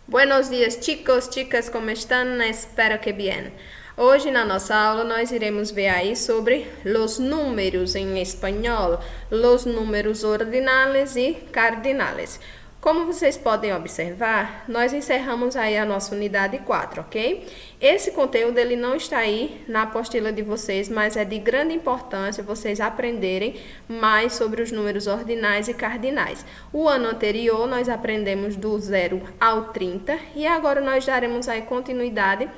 Buenos dias, chicos, chicas, como estão? Espero que bem. Hoje na nossa aula nós iremos ver aí sobre os números em espanhol, os números ordinales e cardinales. Como vocês podem observar, nós encerramos aí a nossa unidade 4, ok? Esse conteúdo ele não está aí na apostila de vocês, mas é de grande importância vocês aprenderem mais sobre os números ordinais e cardinais. O ano anterior nós aprendemos do 0 ao 30 e agora nós daremos aí continuidade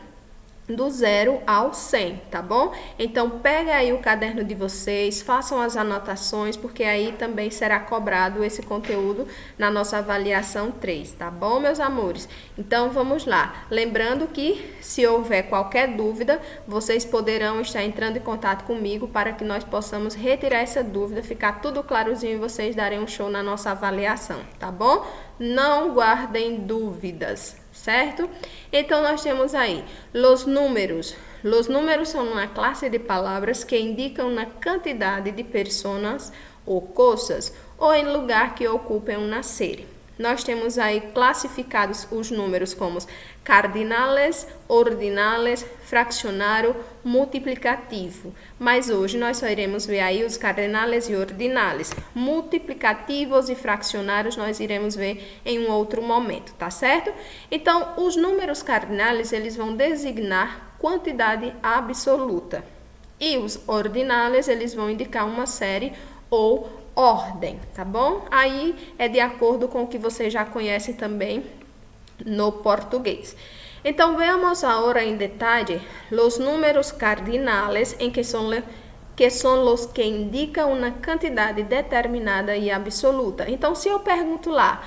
do 0 ao 100, tá bom? Então, pega aí o caderno de vocês, façam as anotações, porque aí também será cobrado esse conteúdo na nossa avaliação 3, tá bom, meus amores? Então, vamos lá. Lembrando que, se houver qualquer dúvida, vocês poderão estar entrando em contato comigo para que nós possamos retirar essa dúvida, ficar tudo clarozinho e vocês darem um show na nossa avaliação, tá bom? Não guardem dúvidas, certo? Então, nós temos aí os números. Os números são uma classe de palavras que indicam na quantidade de pessoas ou coisas ou em lugar que ocupem uma série. Nós temos aí classificados os números como cardinales, ordinales, fraccionário, multiplicativo. Mas hoje nós só iremos ver aí os cardinales e ordinales. Multiplicativos e fraccionários nós iremos ver em um outro momento, tá certo? Então, os números cardinales, eles vão designar quantidade absoluta. E os ordinales, eles vão indicar uma série ou ordem, tá bom? Aí é de acordo com o que vocês já conhecem também no português. Então, veamos agora em detalhe os números cardinales, em que são os que indicam uma quantidade determinada e absoluta. Então, se eu pergunto lá,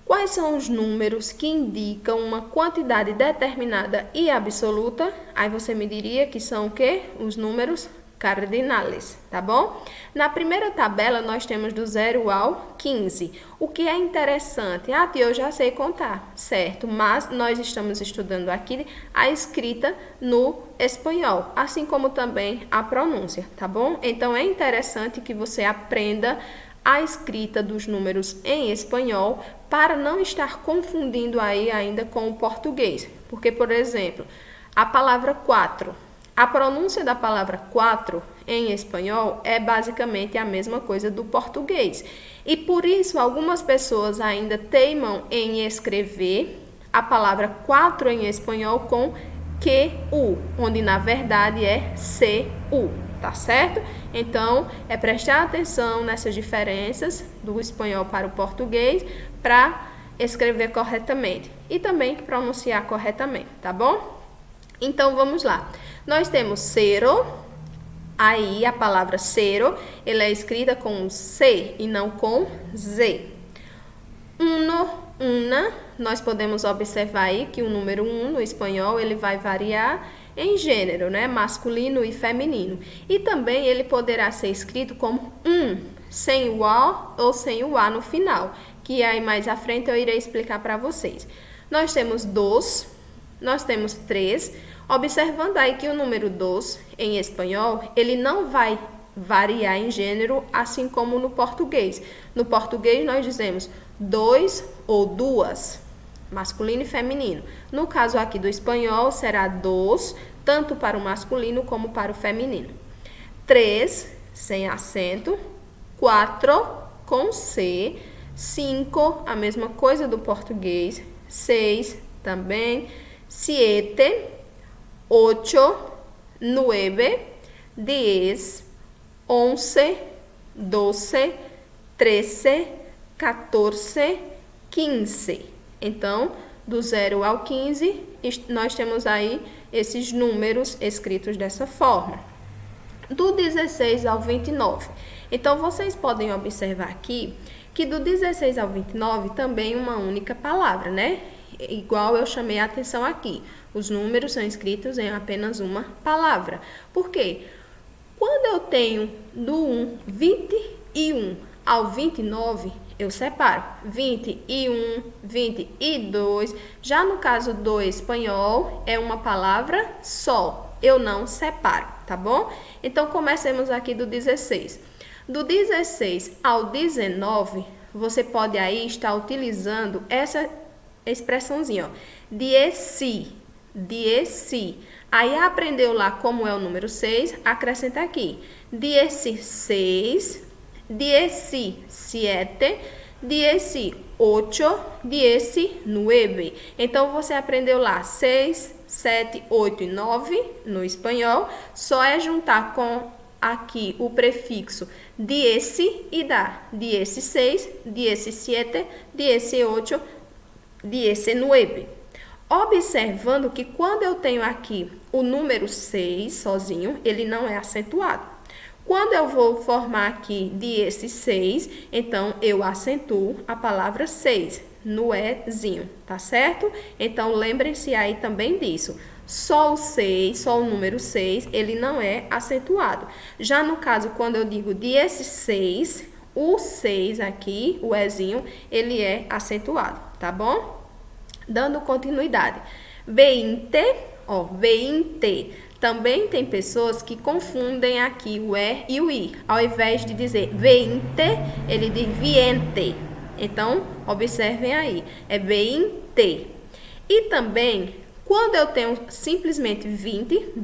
quais são os números que indicam uma quantidade determinada e absoluta? Aí você me diria que são o quê? Os números cardinales, tá bom? Na primeira tabela, nós temos do 0 ao 15. O que é interessante? Ah, tia, eu já sei contar, certo? Mas nós estamos estudando aqui a escrita no espanhol, assim como também a pronúncia, tá bom? Então, é interessante que você aprenda a escrita dos números em espanhol para não estar confundindo aí ainda com o português. Porque, por exemplo, a palavra 4. A pronúncia da palavra 4 em espanhol é basicamente a mesma coisa do português. E por isso algumas pessoas ainda teimam em escrever a palavra 4 em espanhol com QU, onde na verdade é CU, tá certo? Então, é prestar atenção nessas diferenças do espanhol para o português para escrever corretamente e também pronunciar corretamente, tá bom? Então, vamos lá. Nós temos zero, aí a palavra zero, ela é escrita com C e não com Z. Uno, una, nós podemos observar aí que o número 1 no espanhol, ele vai variar em gênero, né? Masculino e feminino. E também ele poderá ser escrito como sem o O ou sem o A no final, que aí mais à frente eu irei explicar para vocês. Nós temos dos, nós temos três. Observando aí que o número 2 em espanhol, ele não vai variar em gênero, assim como no português. No português nós dizemos dois ou duas, masculino e feminino. No caso aqui do espanhol, será dos, tanto para o masculino como para o feminino. 3, sem acento. 4, com C. 5, a mesma coisa do português. 6, também. 7, 8, 9, 10, 11, 12, 13, 14, 15. Então, do 0 ao 15, nós temos aí esses números escritos dessa forma. Do 16 ao 29. Então, vocês podem observar aqui que do 16 ao 29 também uma única palavra, né? Igual eu chamei a atenção aqui. Os números são escritos em apenas uma palavra. Por quê? Quando eu tenho do 21 ao 29, eu separo 21, 22. Já no caso do espanhol, é uma palavra só. Eu não separo, tá bom? Então, comecemos aqui do 16. Do 16 ao 19, você pode aí estar utilizando essa expressãozinha, ó. 10. Aí aprendeu lá como é o número 6, acrescenta aqui. 16, 17, 18, 19. Então, você aprendeu lá 6, 7, 8 e 9 no espanhol. Só é juntar com aqui o prefixo dieci e dá 16, 17, 18, 19. Observando que quando eu tenho aqui o número 6 sozinho, ele não é acentuado. Quando eu vou formar aqui 16, então eu acentuo a palavra 6 no ezinho, tá certo? Então lembrem-se aí também disso. Só o 6, só o número 6, ele não é acentuado. Já no caso, quando eu digo 16, o 6 aqui, o ezinho, ele é acentuado, tá bom? Dando continuidade. 20, ó, 20. Também tem pessoas que confundem aqui o E e o I. Ao invés de dizer 20, ele diz viente. Então, observem aí. É 20. E também, quando eu tenho simplesmente 20,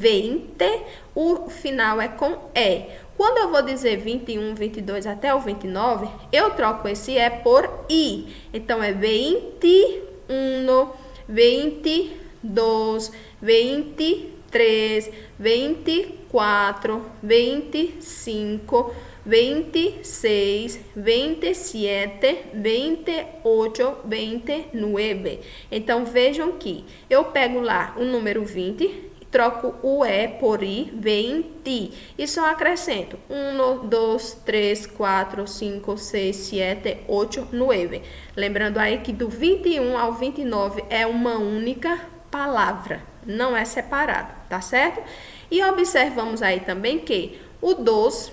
o final é com E. Quando eu vou dizer 21, 22 até o 29, eu troco esse E por I. Então, é 21, 22, 23, 24, 25, 26, 27, 28, 29. Então, vejam que eu pego lá o número 20, troco o E por I, 20. E só acrescento 1, 2, 3, 4, 5, 6, 7, 8, 9. Lembrando aí que do 21 ao 29 é uma única palavra, não é separado, tá certo? E observamos aí também que o dos,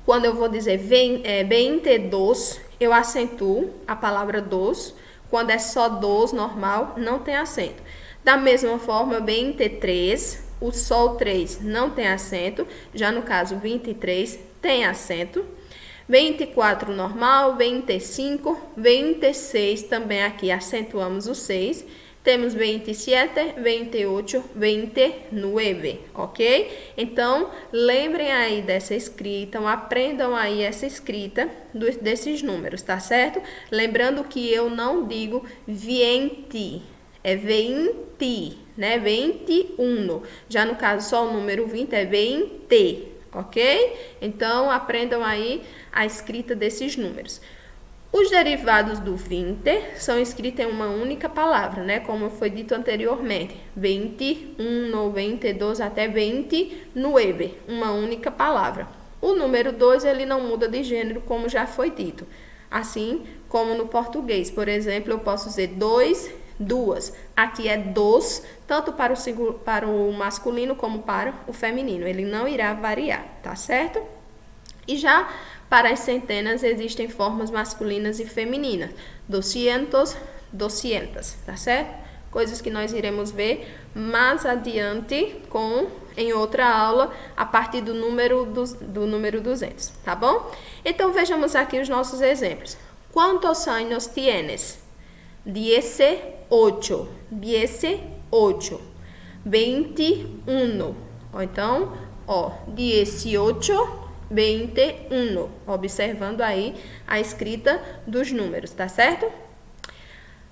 quando eu vou dizer 22, eu acentuo a palavra dos. Quando é só dos, normal, não tem acento. Da mesma forma, 23, o sol 3 não tem acento. Já no caso, 23 tem acento. 24 normal, 25, 26 também aqui acentuamos o 6. Temos 27, 28, 29, ok? Então, lembrem aí dessa escrita, aprendam aí essa escrita desses números, tá certo? Lembrando que eu não digo viente, é 20, né? 21. Já no caso, só o número 20 é 20, ok? Então, aprendam aí a escrita desses números. Os derivados do 20 são escritos em uma única palavra, né? Como foi dito anteriormente. 21, 22 até 29, uma única palavra. O número 2, ele não muda de gênero, como já foi dito. Assim como no português, por exemplo, eu posso dizer dois, duas. Aqui é dos, tanto para o masculino como para o feminino. Ele não irá variar, tá certo? E já para as centenas existem formas masculinas e femininas. 200, 200, tá certo? Coisas que nós iremos ver mais adiante em outra aula, a partir do número 200, tá bom? Então, vejamos aqui os nossos exemplos. Quantos anos tienes? 18, 18, 21. Ou então, 18, 21, observando aí a escrita dos números, tá certo?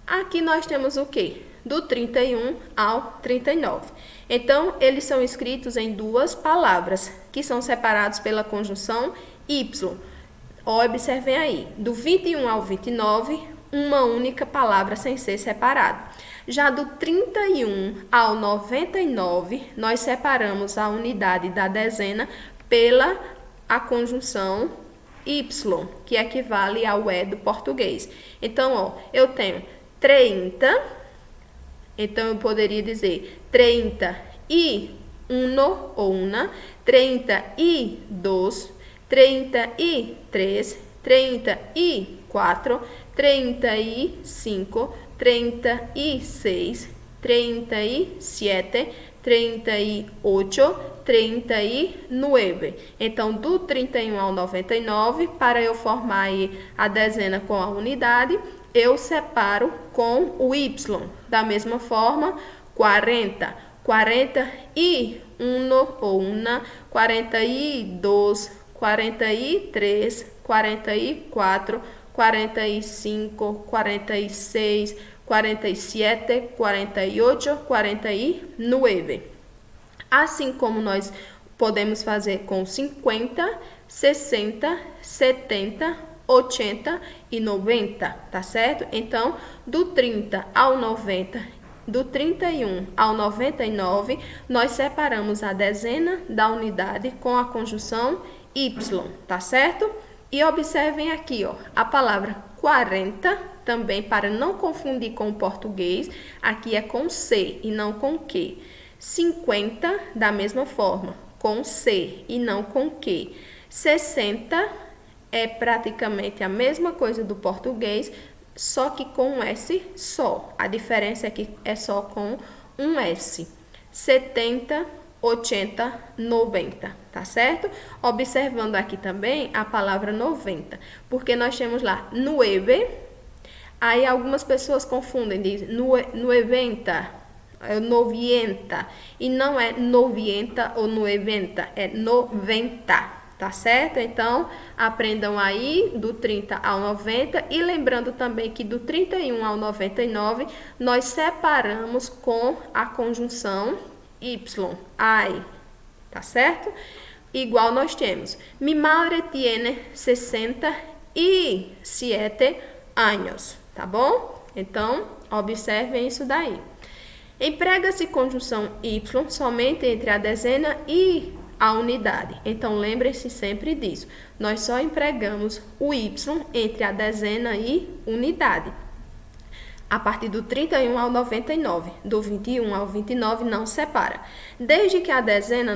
Aqui nós temos o quê? Do 31 ao 39. Então, eles são escritos em duas palavras, que são separados pela conjunção Y. Observem aí, do 21 ao 29, uma única palavra sem ser separada. Já do 31 ao 99, nós separamos a unidade da dezena pela a conjunção Y, que equivale ao E do português. Então, eu tenho 30, então eu poderia dizer 31 ou una, 32, 33, 34, 35, 36, 37, 38, 39. Então, do 31 ao 99, para eu formar aí a dezena com a unidade, eu separo com o Y. Da mesma forma, 40, 41 ou una, 42, 43, 44, 45, 46, 47, 48, 49. Assim como nós podemos fazer com 50, 60, 70, 80 e 90, tá certo? Então, do 30 ao 90, do 31 ao 99, nós separamos a dezena da unidade com a conjunção Y, tá certo? E observem aqui, ó, a palavra 40, também para não confundir com o português, aqui é com C e não com Q. 50, da mesma forma, com C e não com Q. 60 é praticamente a mesma coisa do português, só que com um S só. A diferença é que é só com um S. 70, 80, 90, tá certo? Observando aqui também a palavra 90, porque nós temos lá nueve, aí algumas pessoas confundem, dizem noventa, novienta, e não é novienta ou noventa, é 90. Tá certo? Então, aprendam aí do 30 ao 90 e lembrando também que do 31 ao 99 nós separamos com a conjunção Y, ai, tá certo? Igual nós temos, mi madre tiene 67 anos, tá bom? Então, observem isso daí. Emprega-se conjunção Y somente entre a dezena e a unidade. Então, lembre-se sempre disso. Nós só empregamos o Y entre a dezena e unidade. A partir do 31 ao 99, do 21 ao 29 não separa. Desde que a dezena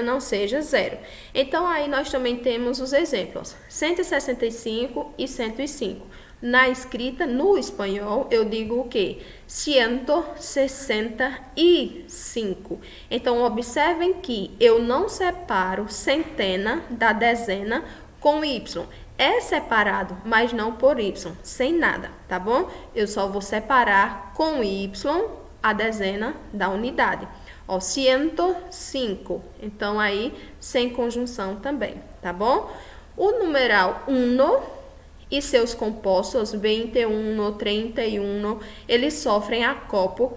não seja zero. Então, aí nós também temos os exemplos. 165 e 105. Na escrita, no espanhol, eu digo o quê? 165. Então, observem que eu não separo centena da dezena com Y. É separado, mas não por Y, sem nada, tá bom? Eu só vou separar com Y a dezena da unidade. Ó, 105. Então, aí, sem conjunção também, tá bom? O numeral 1 e seus compostos 21, 31, eles sofrem apócope.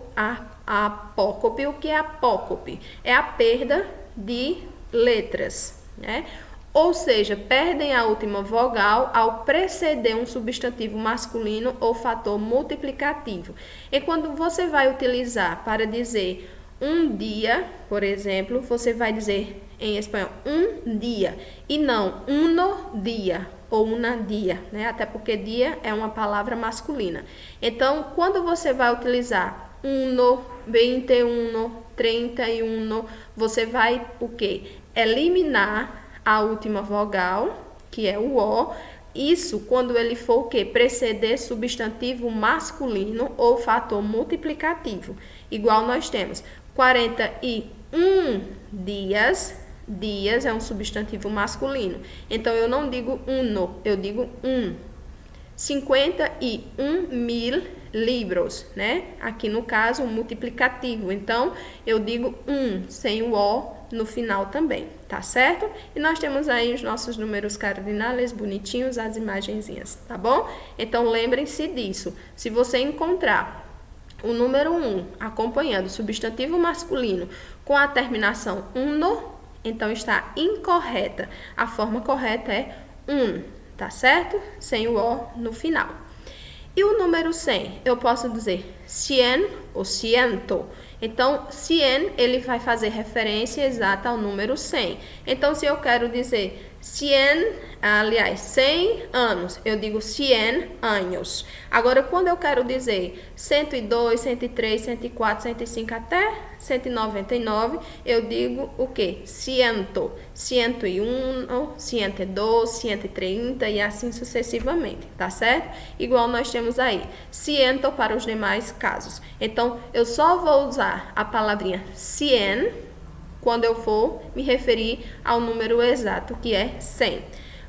O que é apócope? É a perda de letras, né? Ou seja, perdem a última vogal ao preceder um substantivo masculino ou fator multiplicativo. E quando você vai utilizar para dizer um dia, por exemplo, você vai dizer em espanhol um dia e não uno dia ou una dia, né? Até porque dia é uma palavra masculina. Então, quando você vai utilizar uno, 21, 31, você vai o quê? Eliminar a última vogal, que é o O. Isso quando ele for o quê? Preceder substantivo masculino ou fator multiplicativo. Igual nós temos 41 dias. Dias é um substantivo masculino. Então, eu não digo uno, eu digo 51.000 livros, né? Aqui no caso, um multiplicativo. Então, eu digo sem o O no final também, tá certo? E nós temos aí os nossos números cardinais bonitinhos, as imagenzinhas, tá bom? Então, lembrem-se disso. Se você encontrar o número 1 acompanhando o substantivo masculino com a terminação uno, então está incorreta. A forma correta é tá certo? Sem o O no final. E o número 100, eu posso dizer 100 ou ciento. Então, 100, ele vai fazer referência exata ao número 100. Então, se eu quero dizer 100 anos, eu digo 100 anos. Agora, quando eu quero dizer 102, 103, 104, 105 até 199, eu digo o quê? 100, 101, 102, 130 e assim sucessivamente, tá certo? Igual nós temos aí, 100 para os demais casos. Então, eu só vou usar a palavrinha 100 quando eu for me referir ao número exato, que é 100.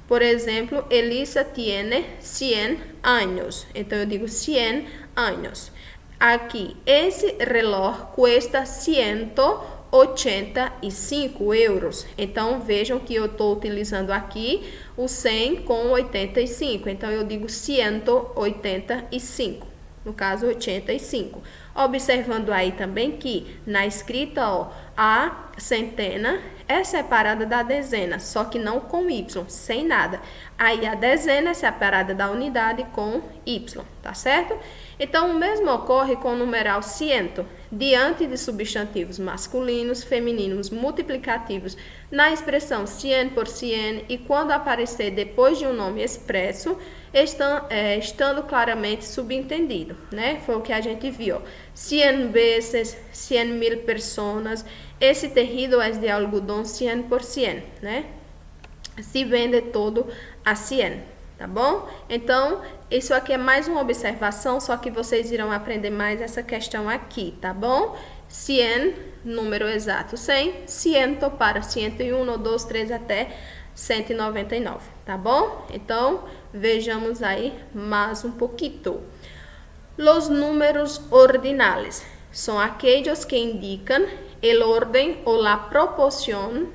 Por exemplo, Elisa tiene 100 años. Então, eu digo 100 años. Aqui, esse relógio custa 185 euros. Então, vejam que eu estou utilizando aqui o 100 com 85. Então, eu digo 185. No caso, 85. Observando aí também que na escrita, ó, a centena é separada da dezena, só que não com Y, sem nada. Aí a dezena é separada da unidade com Y, tá certo? Então, o mesmo ocorre com o numeral ciento, diante de substantivos masculinos, femininos, multiplicativos, na expressão cien por cien e quando aparecer depois de um nome expresso, estando claramente subentendido, né? Foi o que a gente viu. 100 veces, 100.000 personas, esse tecido é de algodão 100%, né? Se vende todo a 100, tá bom? Então, isso aqui é mais uma observação, só que vocês irão aprender mais essa questão aqui, tá bom? 100, número exato 100, ciento para 101, 2, 3 até 199, tá bom? Então, vejamos aí mais um pouquinho. Los números ordinales são aqueles que indicam el orden o la proporción,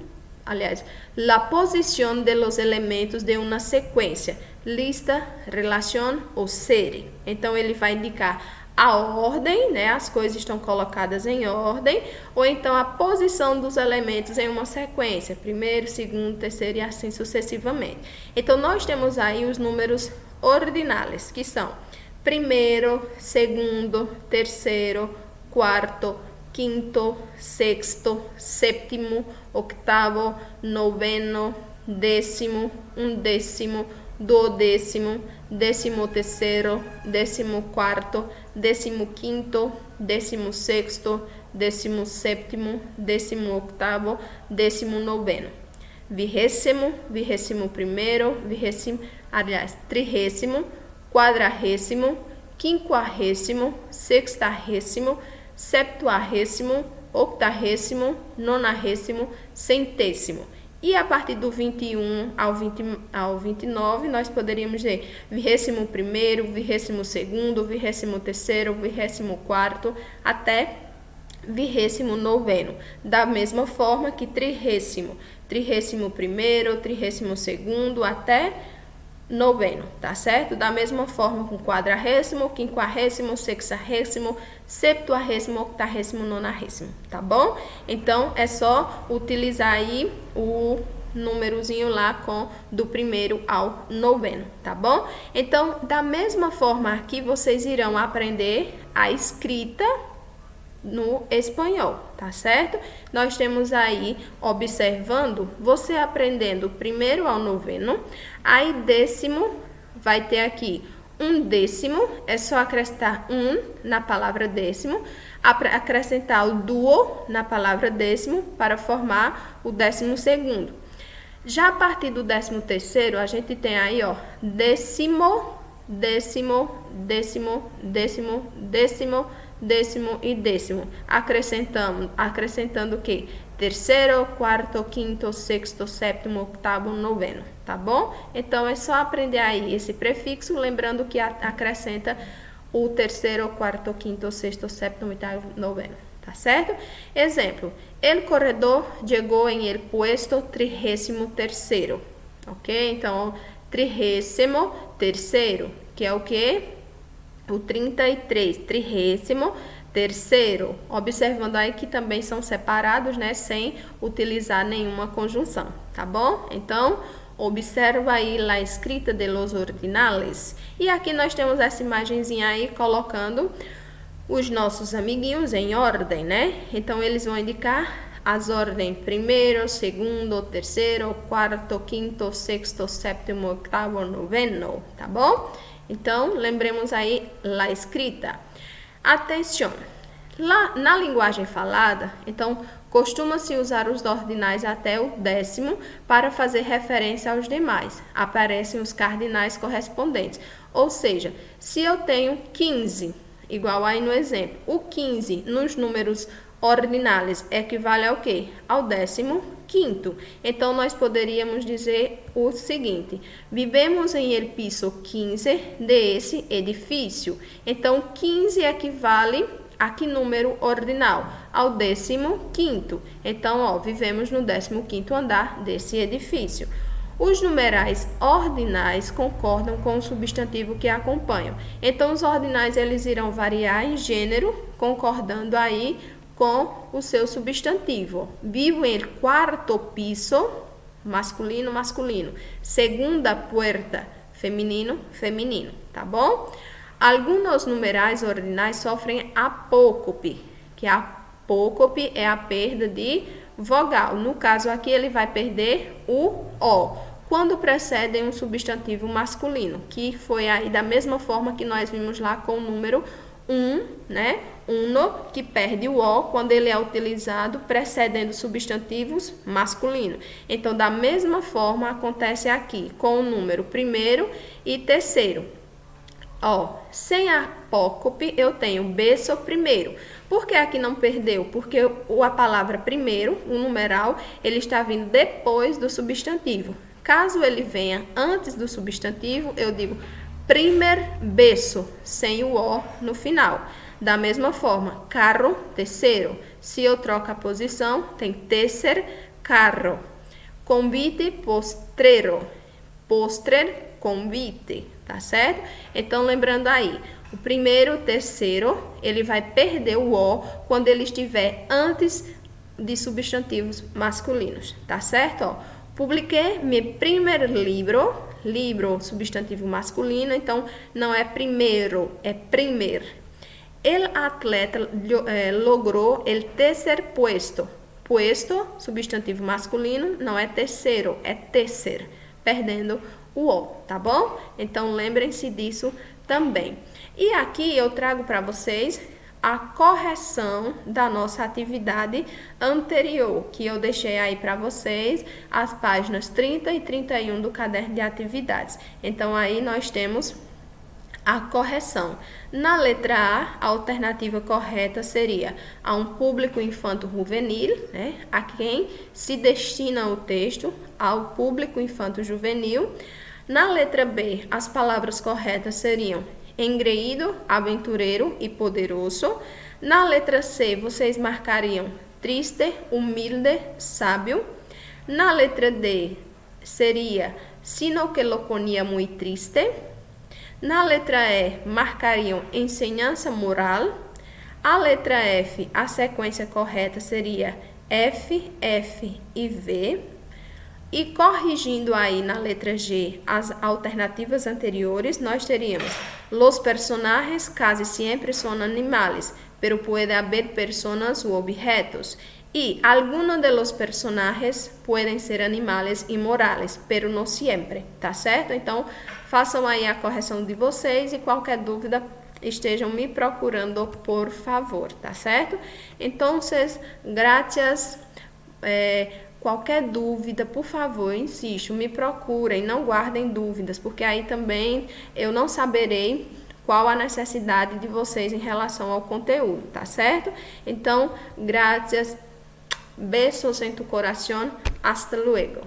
aliás, la posición de los elementos de uma sequência, lista, relação ou série. Então, ele vai indicar a ordem, né? As coisas estão colocadas em ordem, ou então a posição dos elementos em uma sequência, primeiro, segundo, terceiro e assim sucessivamente. Então, nós temos aí os números ordinais, que são primeiro, segundo, terceiro, quarto, quinto, sexto, sétimo, octavo, noveno, décimo, undécimo, duodécimo, 13º, 14º, 15º, 16º, 17º, 18º, 19º. Vigésimo, 21º, aliás, 30º, 40º, 50º, 60º, 70º, 80º, 90º, 100º. E a partir do 21 ao 29, nós poderíamos dizer 21º, 22º, 23º, 24º, até 29º. Da mesma forma que 30º, 31º, 32º, até noveno, tá certo? Da mesma forma com 40º, 50º, 60º, 70º, 80º, 90º, tá bom? Então, é só utilizar aí o númerozinho lá do primeiro ao noveno, tá bom? Então, da mesma forma aqui, vocês irão aprender a escrita no espanhol, tá certo? Nós temos aí, observando, você aprendendo primeiro ao noveno, aí décimo, vai ter aqui um décimo, é só acrescentar um na palavra décimo, acrescentar o duo na palavra décimo para formar o 12º. Já a partir do 13º, a gente tem aí, ó, décimo, décimo, décimo, décimo, décimo, décimo e décimo, acrescentando o que? Terceiro, quarto, quinto, sexto, sétimo, oitavo, noveno, tá bom? Então, é só aprender aí esse prefixo, lembrando que acrescenta o terceiro, quarto, quinto, sexto, sétimo, oitavo, noveno, tá certo? Exemplo, el corredor chegou em el puesto 33º, ok? Então, 33º, que é o que? O 33, 33º, observando aí que também são separados, né, sem utilizar nenhuma conjunção, tá bom? Então, observa aí a escrita de los ordinales. E aqui nós temos essa imagenzinha aí colocando os nossos amiguinhos em ordem, né? Então, eles vão indicar as ordens primeiro, segundo, terceiro, quarto, quinto, sexto, sétimo, oitavo, noveno, tá bom? Então, lembremos aí a escrita. Atenção! Na linguagem falada, então, costuma-se usar os ordinais até o 10º para fazer referência aos demais. Aparecem os cardinais correspondentes. Ou seja, se eu tenho 15, igual aí no exemplo, o 15 nos números ordinais equivale ao quê? Ao 15º. quinto. Então, nós poderíamos dizer o seguinte: vivemos em el piso 15 desse edifício. Então, 15 equivale a que número ordinal? Ao 15º. Então, ó, vivemos no 15º andar desse edifício. Os numerais ordinais concordam com o substantivo que acompanham. Então, os ordinais eles irão variar em gênero, concordando aí com o seu substantivo. Vivo em el cuarto piso, masculino, masculino. Segunda puerta, feminino, feminino, tá bom? Alguns numerais ordinais sofrem apócope, que a apócope é a perda de vogal. No caso aqui, ele vai perder o O quando precedem um substantivo masculino, que foi aí da mesma forma que nós vimos lá com o número 1, né? Uno, que perde o O quando ele é utilizado precedendo substantivos masculinos. Então, da mesma forma, acontece aqui com o número primeiro e terceiro. Ó, sem apócope, eu tenho beso primeiro. Por que aqui não perdeu? Porque a palavra primeiro, o numeral, ele está vindo depois do substantivo. Caso ele venha antes do substantivo, eu digo primer beso, sem o O no final. Da mesma forma, carro, terceiro. Se eu troco a posição, tem tercer carro. Convite, postrero. Postrer, convite, tá certo? Então, lembrando aí, o primeiro, o terceiro, ele vai perder o O quando ele estiver antes de substantivos masculinos, tá certo? Ó, publiquei meu primeiro livro, livro, substantivo masculino, então não é primeiro, é primer. El atleta logrou el tercer puesto. Puesto, substantivo masculino, não é terceiro, é tercer, perdendo o O, tá bom? Então, lembrem-se disso também. E aqui eu trago para vocês a correção da nossa atividade anterior, que eu deixei aí para vocês as páginas 30 e 31 do caderno de atividades. Então, aí nós temos a correção. Na letra A, a alternativa correta seria a um público infanto-juvenil, né? A quem se destina o texto, ao público infanto-juvenil. Na letra B, as palavras corretas seriam engreído, aventureiro e poderoso. Na letra C, vocês marcariam triste, humilde, sábio. Na letra D, seria sino que lo ponía muy triste. Na letra E, marcariam ensinança moral. A letra F, a sequência correta seria F, F e V. E corrigindo aí na letra G as alternativas anteriores, nós teríamos los personajes casi siempre son animales, pero puede haber personas u objetos. Y algunos de los personajes pueden ser animales y morales, pero no siempre, tá certo? Então, façam aí a correção de vocês e qualquer dúvida estejam me procurando, por favor, tá certo? Então, graças. Qualquer dúvida, por favor, insisto, me procurem, não guardem dúvidas, porque aí também eu não saberei qual a necessidade de vocês em relação ao conteúdo, tá certo? Então, graças, besos em tu coração, hasta luego.